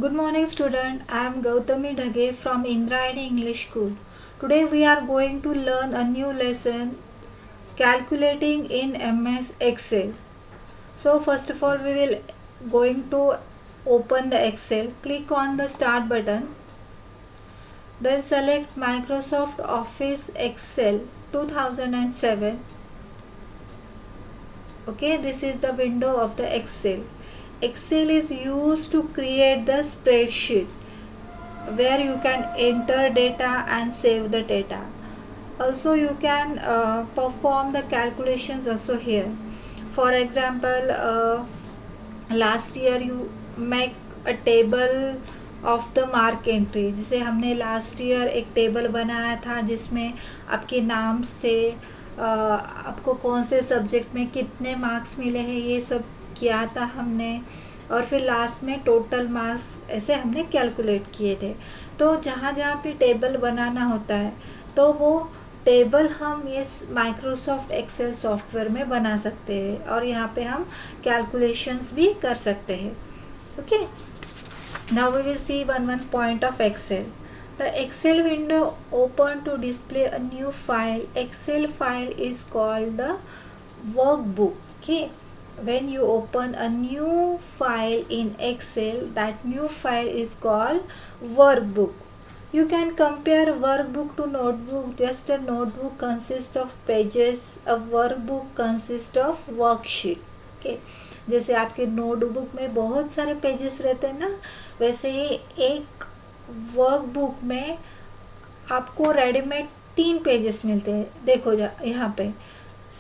Good morning student, I am Gautami Dhage from Indrayani English School. Today we are going to learn a new lesson, calculating in MS Excel. So first of all we will going to open the Excel. Click on the start button. Then select Microsoft Office Excel 2007. Okay, this is the window of the Excel. Excel is used to create the spreadsheet where you can enter data and save the data. Also you can perform the calculations also here. For example, last year you make a table of the mark entry. जैसे हमने last year एक table बनाया था जिसमें आपके नाम्स थे, आपको कौन से सब्जेक्ट में कितने मार्क्स मिले हैं ये सब किया था हमने, और फिर लास्ट में टोटल मार्क्स ऐसे हमने कैलकुलेट किए थे. तो जहाँ जहाँ पे टेबल बनाना होता है तो वो टेबल हम ये माइक्रोसॉफ्ट एक्सेल सॉफ्टवेयर में बना सकते हैं और यहाँ पे हम कैलकुलेशंस भी कर सकते हैं. Okay, now we will see one point of Excel. The Excel window open to display a new file. Excel file is called the workbook. Okay, when you open a new file in Excel, that new file is called workbook. You can compare workbook to notebook. Just a notebook consists of pages, a workbook consists of worksheet. Okay, जैसे आपके notebook में बहुत सारे pages रहते हैं ना, वैसे ही एक वर्कबुक में आपको रेडीमेड 3 पेजेस मिलते हैं. देखो यहाँ पे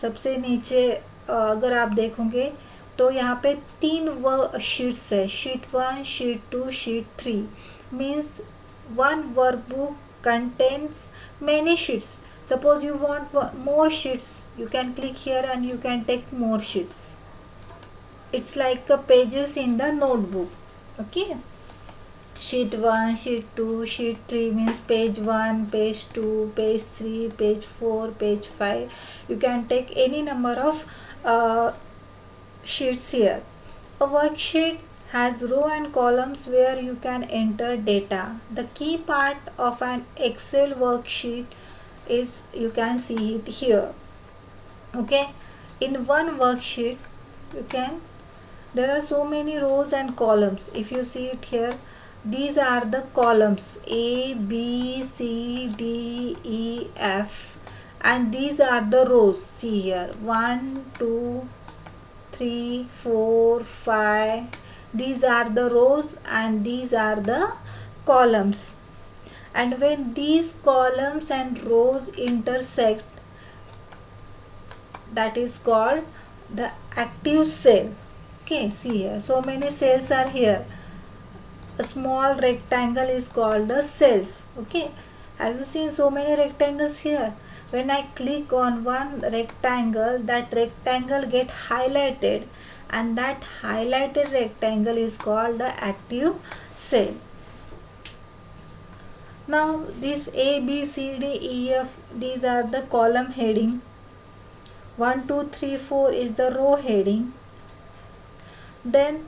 सबसे नीचे अगर आप देखोगे तो यहाँ पे 3 शीट्स है. Sheet 1, sheet 2, sheet 3. Means one workbook contains many sheets. Suppose you want more sheets, you can click here and you can take more sheets. It's like pages in the notebook. Okay, sheet 1, sheet 2, sheet 3 means page 1, page 2, page 3, page 4, page 5. You can take any number of sheets here. A worksheet has row and columns where you can enter data. The key part of an Excel worksheet is you can see it here. Okay, in one worksheet there are so many rows and columns. If you see it here, these are the columns A, B, C, D, E, F, and these are the rows. See here, 1, 2, 3, 4, 5. These are the rows and these are the columns. And when these columns and rows intersect, that is called the active cell. Okay, see here, so many cells are here. A small rectangle is called the cells. Okay, have you seen so many rectangles here? When I click on one rectangle, that rectangle get highlighted, and that highlighted rectangle is called the active cell. Now this A, B, C, D, E, F, these are the column heading. 1, 2, 3, 4 is the row heading. Then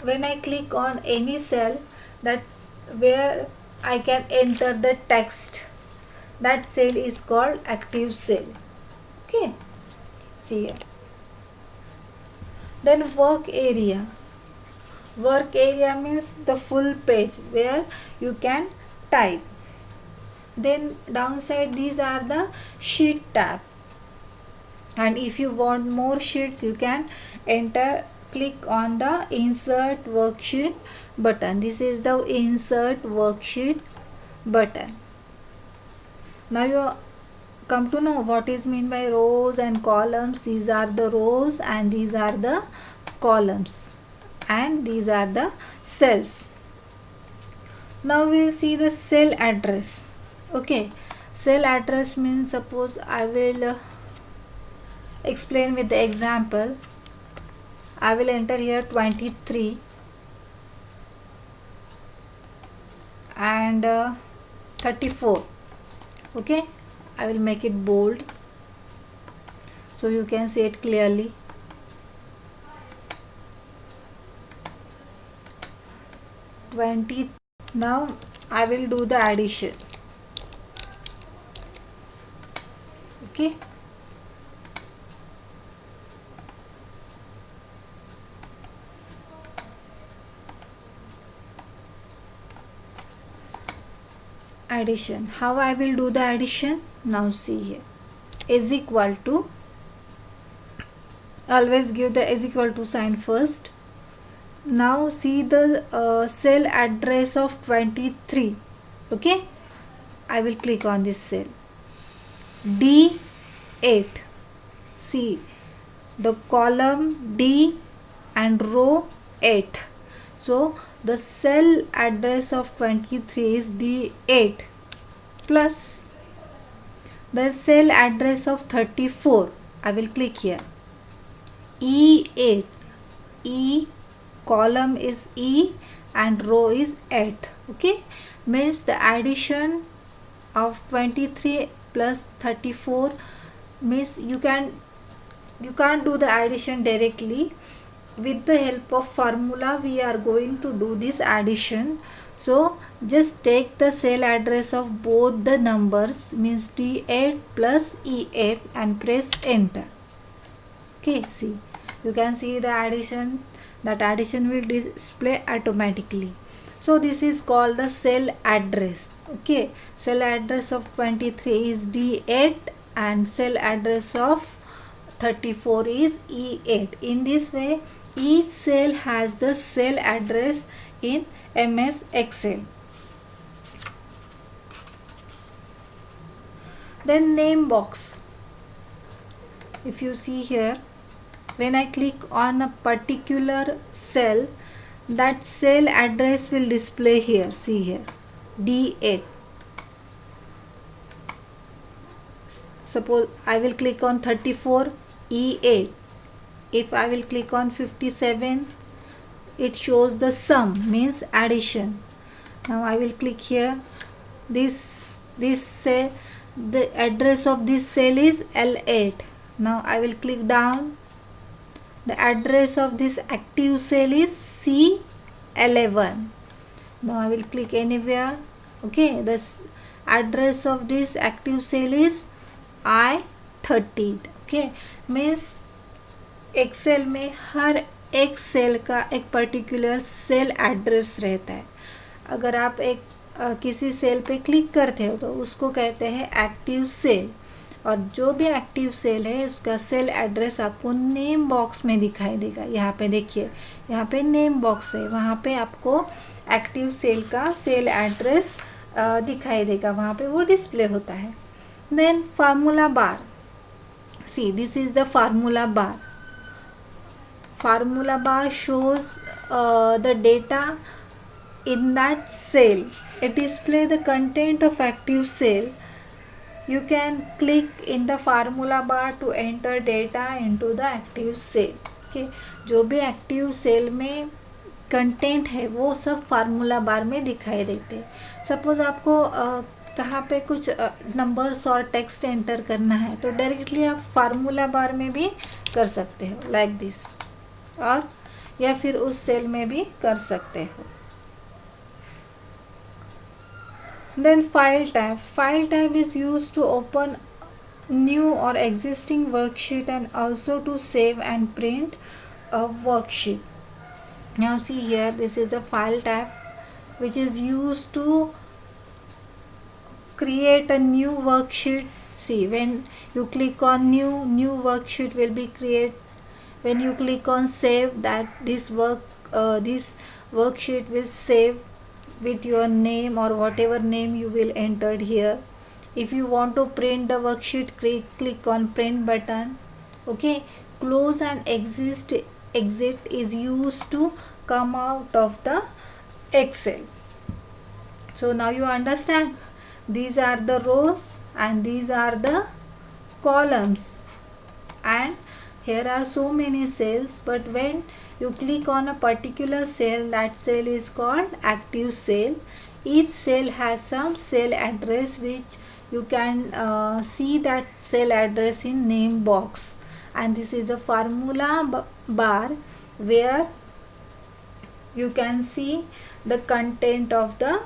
when I click on any cell, that's where I can enter the text. That cell is called active cell. Okay, see here. Then work area. Work area means the full page where you can type. Then downside, these are the sheet tab, and if you want more sheets you can click on the insert worksheet button. This is the insert worksheet button. Now you come to know what is mean by rows and columns. These are the rows and these are the columns, and these are the cells. Now we will see the cell address. Okay, cell address means, suppose I will explain with the example. I will enter here 23 and 34. Okay, I will make it bold so you can see it clearly. 20. Now I will do the addition. Okay. Addition. How I will do the addition? Now see here. Is equal to, always give the is equal to sign first. Now see the cell address of 23. Okay, I will click on this cell. D8. See the column D and row 8. So the cell address of 23 is D8 plus the cell address of 34. I will click here. E8. E column is E and row is 8. Okay, means the addition of 23 plus 34 means you can't do the addition directly. With the help of formula we are going to do this addition. So just take the cell address of both the numbers, means D8 plus E8, and press enter. Okay, see, you can see the addition. That addition will display automatically. So this is called the cell address. Okay, cell address of 23 is D8 and cell address of 34 is E8. In this way each cell has the cell address in MS Excel. Then name box. If you see here, when I click on a particular cell, that cell address will display here. See here, D8. Suppose I will click on 34, E8. If I will click on 57, it shows the sum, means addition. Now I will click here. This cell, the address of this cell is L8. Now I will click down. The address of this active cell is C11. Now I will click anywhere. Okay, the address of this active cell is I13. Okay, means Excel में हर एक cell का एक particular cell address रहता है. अगर आप एक किसी सेल पे क्लिक करते हो तो उसको कहते हैं एक्टिव सेल, और जो भी एक्टिव सेल है उसका सेल एड्रेस आपको नेम बॉक्स में दिखाई देगा. यहाँ पे देखिए, यहाँ पे नेम बॉक्स है, वहाँ पे आपको एक्टिव सेल का सेल एड्रेस दिखाई देगा, वहाँ पे वो डिस्प्ले होता है. Then formula bar. See, this is the formula bar. Formula bar shows the data in that cell. It displays the content of active cell. You can click in the formula bar to enter data into the active cell. Okay, जो भी active cell में content है वो सब formula बार में दिखाई देते हैं. सपोज आपको कहाँ पे कुछ नंबर्स और टेक्स्ट एंटर करना है तो डायरेक्टली आप फार्मूला बार में भी कर सकते हो, लाइक दिस, और या फिर उस सेल में भी कर सकते हो. Then file type. File type is used to open new और existing worksheet and also to save and print a worksheet. Now see here, this is a file type which is used to create a new worksheet. See, when you click on new worksheet will be created. When you click on save, that this worksheet will save with your name or whatever name you will entered here. If you want to print the worksheet, click on print button. Okay, close and exit is used to come out of the Excel. So now you understand, these are the rows and these are the columns, and here are so many cells, but when you click on a particular cell, that cell is called active cell. Each cell has some cell address which you can see that cell address in name box, and this is a formula bar where you can see the content of the